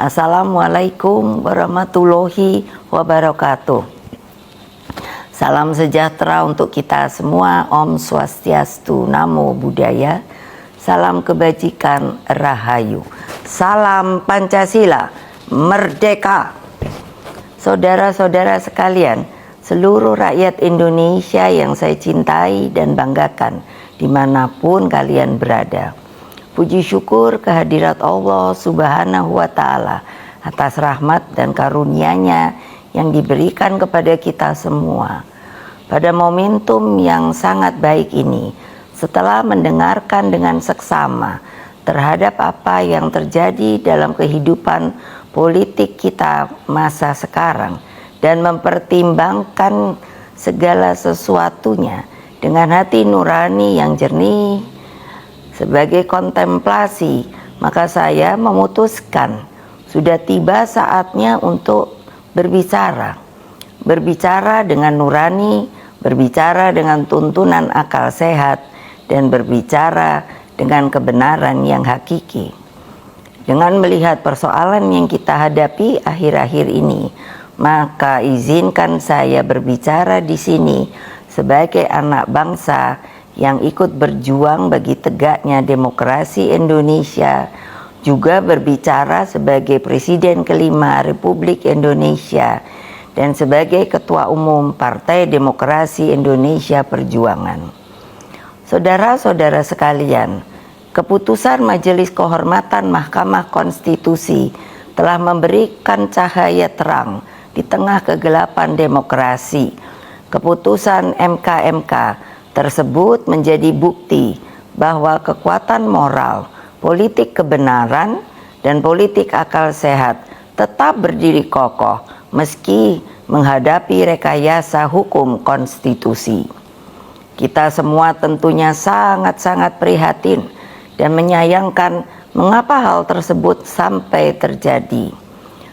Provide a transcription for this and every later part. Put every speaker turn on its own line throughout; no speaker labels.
Assalamualaikum warahmatullahi wabarakatuh. Salam sejahtera untuk kita semua. Om Swastiastu, Namo Buddhaya. Salam kebajikan, Rahayu. Salam Pancasila, Merdeka. Saudara-saudara sekalian, seluruh rakyat Indonesia yang saya cintai dan banggakan dimanapun kalian berada. Puji syukur kehadirat Allah Subhanahu wa Ta'ala atas rahmat dan karunia-Nya yang diberikan kepada kita semua. Pada momentum yang sangat baik ini, setelah mendengarkan dengan seksama terhadap apa yang terjadi dalam kehidupan politik kita masa sekarang dan mempertimbangkan segala sesuatunya dengan hati nurani yang jernih sebagai kontemplasi, maka saya memutuskan sudah tiba saatnya untuk berbicara dengan nurani, berbicara dengan tuntunan akal sehat, dan berbicara dengan kebenaran yang hakiki. Dengan melihat persoalan yang kita hadapi akhir-akhir ini, maka izinkan saya berbicara di sini sebagai anak bangsa yang ikut berjuang bagi tegaknya demokrasi Indonesia, juga berbicara sebagai Presiden kelima Republik Indonesia dan sebagai Ketua Umum Partai Demokrasi Indonesia Perjuangan. Saudara-saudara sekalian, keputusan Majelis Kehormatan Mahkamah Konstitusi telah memberikan cahaya terang di tengah kegelapan demokrasi. Keputusan MK tersebut menjadi bukti bahwa kekuatan moral, politik kebenaran, dan politik akal sehat tetap berdiri kokoh meski menghadapi rekayasa hukum konstitusi. Kita semua tentunya sangat-sangat prihatin dan menyayangkan mengapa hal tersebut sampai terjadi.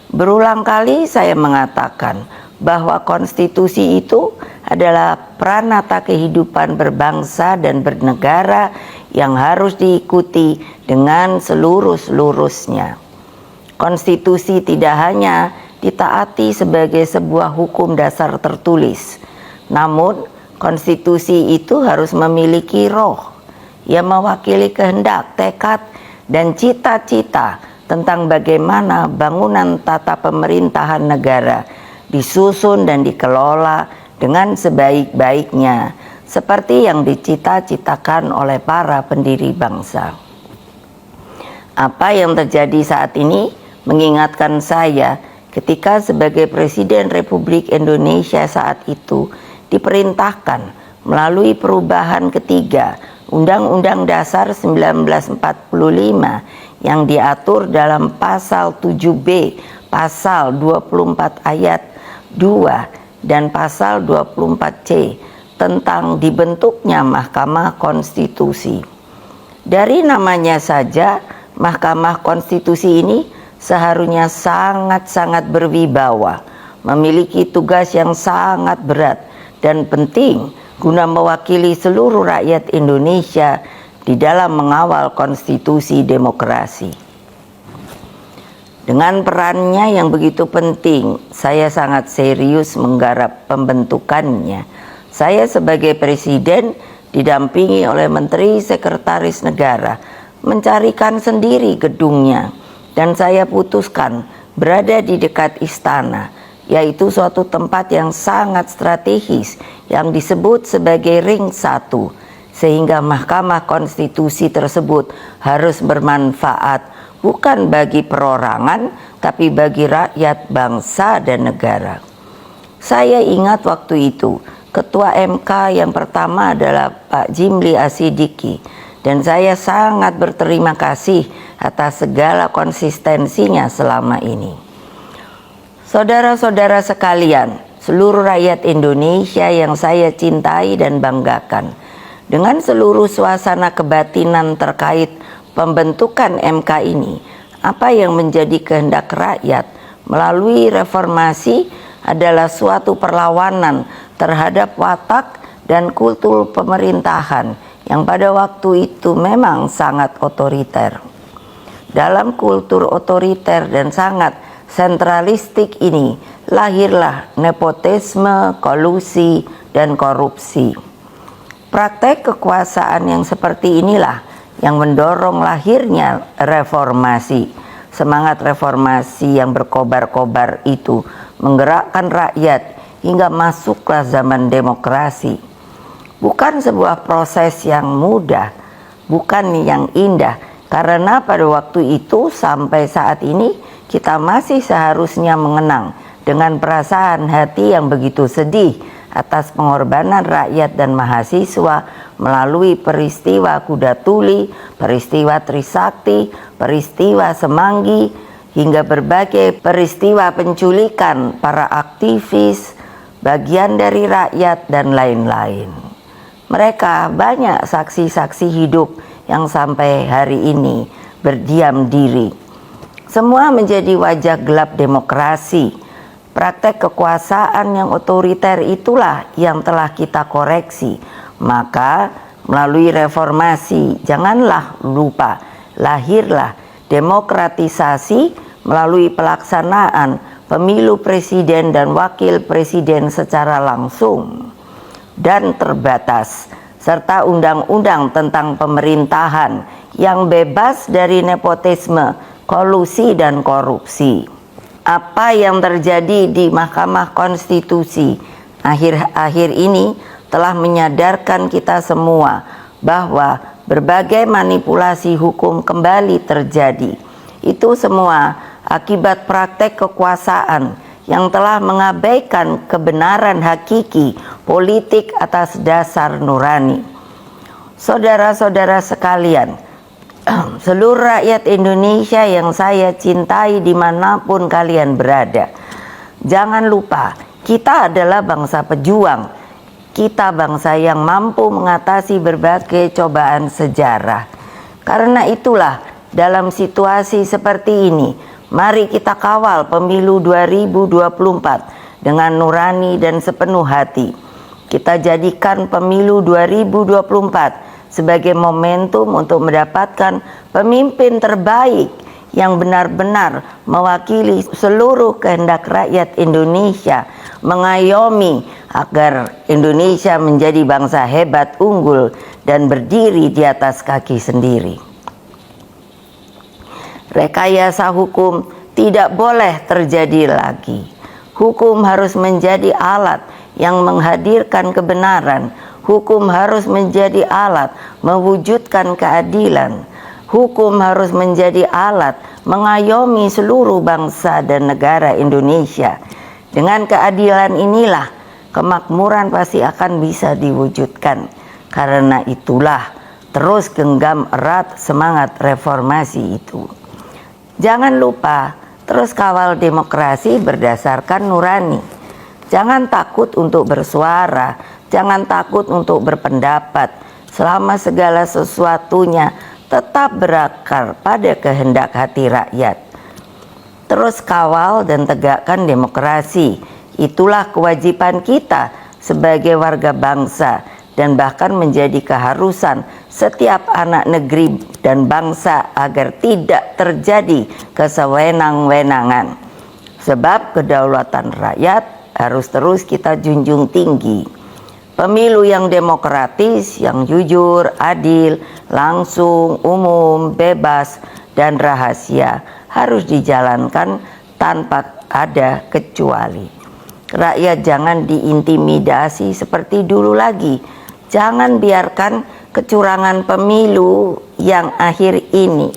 Berulang kali saya mengatakan bahwa konstitusi itu adalah pranata kehidupan berbangsa dan bernegara yang harus diikuti dengan seluruh-seluruhnya. Konstitusi tidak hanya ditaati sebagai sebuah hukum dasar tertulis, namun konstitusi itu harus memiliki roh yang mewakili kehendak, tekad, dan cita-cita tentang bagaimana bangunan tata pemerintahan negara disusun dan dikelola dengan sebaik-baiknya seperti yang dicita-citakan oleh para pendiri bangsa. Apa yang terjadi saat ini mengingatkan saya ketika sebagai Presiden Republik Indonesia saat itu diperintahkan melalui perubahan ketiga Undang-Undang Dasar 1945 yang diatur dalam pasal 7B, pasal 24 ayat 2 dan pasal 24C tentang dibentuknya Mahkamah Konstitusi. Dari namanya saja, Mahkamah Konstitusi ini seharusnya sangat-sangat berwibawa, memiliki tugas yang sangat berat dan penting guna mewakili seluruh rakyat Indonesia di dalam mengawal konstitusi demokrasi. Dengan perannya yang begitu penting, saya sangat serius menggarap pembentukannya. Saya sebagai Presiden didampingi oleh Menteri Sekretaris Negara mencarikan sendiri gedungnya, dan saya putuskan berada di dekat istana, yaitu suatu tempat yang sangat strategis yang disebut sebagai Ring 1, sehingga Mahkamah Konstitusi tersebut harus bermanfaat bukan bagi perorangan, tapi bagi rakyat, bangsa, dan negara. Saya ingat waktu itu, Ketua MK yang pertama adalah Pak Jimli Asidiki, dan saya sangat berterima kasih atas segala konsistensinya selama ini. Saudara-saudara sekalian, seluruh rakyat Indonesia yang saya cintai dan banggakan, dengan seluruh suasana kebatinan terkait pembentukan MK ini, apa yang menjadi kehendak rakyat melalui reformasi adalah suatu perlawanan terhadap watak dan kultur pemerintahan yang pada waktu itu memang sangat otoriter. Dalam kultur otoriter dan sangat sentralistik ini lahirlah nepotisme, kolusi, dan korupsi. Praktek kekuasaan yang seperti inilah yang mendorong lahirnya reformasi. Semangat reformasi yang berkobar-kobar itu menggerakkan rakyat hingga masuklah zaman demokrasi. Bukan sebuah proses yang mudah, bukan yang indah, karena pada waktu itu sampai saat ini kita masih seharusnya mengenang dengan perasaan hati yang begitu sedih atas pengorbanan rakyat dan mahasiswa melalui peristiwa Kuda Tuli, peristiwa Trisakti, peristiwa Semanggi, hingga berbagai peristiwa penculikan para aktivis, bagian dari rakyat, dan lain-lain. Mereka banyak saksi-saksi hidup yang sampai hari ini berdiam diri. Semua menjadi wajah gelap demokrasi. Praktek kekuasaan yang otoriter itulah yang telah kita koreksi. Maka melalui reformasi janganlah lupa lahirlah demokratisasi melalui pelaksanaan pemilu presiden dan wakil presiden secara langsung dan terbatas, serta undang-undang tentang pemerintahan yang bebas dari nepotisme, kolusi, dan korupsi. Apa yang terjadi di Mahkamah Konstitusi akhir-akhir ini telah menyadarkan kita semua bahwa berbagai manipulasi hukum kembali terjadi. Itu semua akibat praktek kekuasaan yang telah mengabaikan kebenaran hakiki politik atas dasar nurani. Saudara-saudara sekalian, seluruh rakyat Indonesia yang saya cintai dimanapun kalian berada, jangan lupa kita adalah bangsa pejuang. Kita bangsa yang mampu mengatasi berbagai cobaan sejarah. Karena itulah dalam situasi seperti ini, mari kita kawal pemilu 2024 dengan nurani dan sepenuh hati. Kita jadikan pemilu 2024 sebagai momentum untuk mendapatkan pemimpin terbaik yang benar-benar mewakili seluruh kehendak rakyat Indonesia, mengayomi agar Indonesia menjadi bangsa hebat, unggul, dan berdiri di atas kaki sendiri. Rekayasa hukum tidak boleh terjadi lagi. Hukum harus menjadi alat yang menghadirkan kebenaran. Hukum harus menjadi alat mewujudkan keadilan. Hukum harus menjadi alat mengayomi seluruh bangsa dan negara Indonesia. Dengan keadilan inilah kemakmuran pasti akan bisa diwujudkan. Karena itulah terus genggam erat semangat reformasi itu. Jangan lupa terus kawal demokrasi berdasarkan nurani. Jangan takut untuk bersuara, jangan takut untuk berpendapat, selama segala sesuatunya tetap berakar pada kehendak hati rakyat. Terus kawal dan tegakkan demokrasi. Itulah kewajiban kita sebagai warga bangsa dan bahkan menjadi keharusan setiap anak negeri dan bangsa agar tidak terjadi kesewenang-wenangan. Sebab kedaulatan rakyat harus terus kita junjung tinggi. Pemilu yang demokratis, yang jujur, adil, langsung, umum, bebas, dan rahasia harus dijalankan tanpa ada kecuali. Rakyat jangan diintimidasi seperti dulu lagi. Jangan biarkan kecurangan pemilu yang akhir ini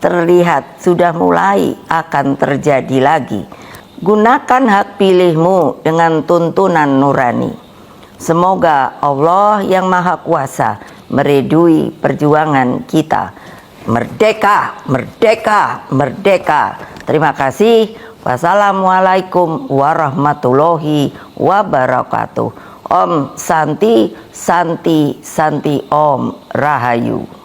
terlihat sudah mulai akan terjadi lagi. Gunakan hak pilihmu dengan tuntunan nurani. Semoga Allah yang Maha Kuasa meridui perjuangan kita. Merdeka, merdeka, merdeka. Terima kasih. Wassalamualaikum warahmatullahi wabarakatuh. Om Santi, Santi, Santi Om Rahayu.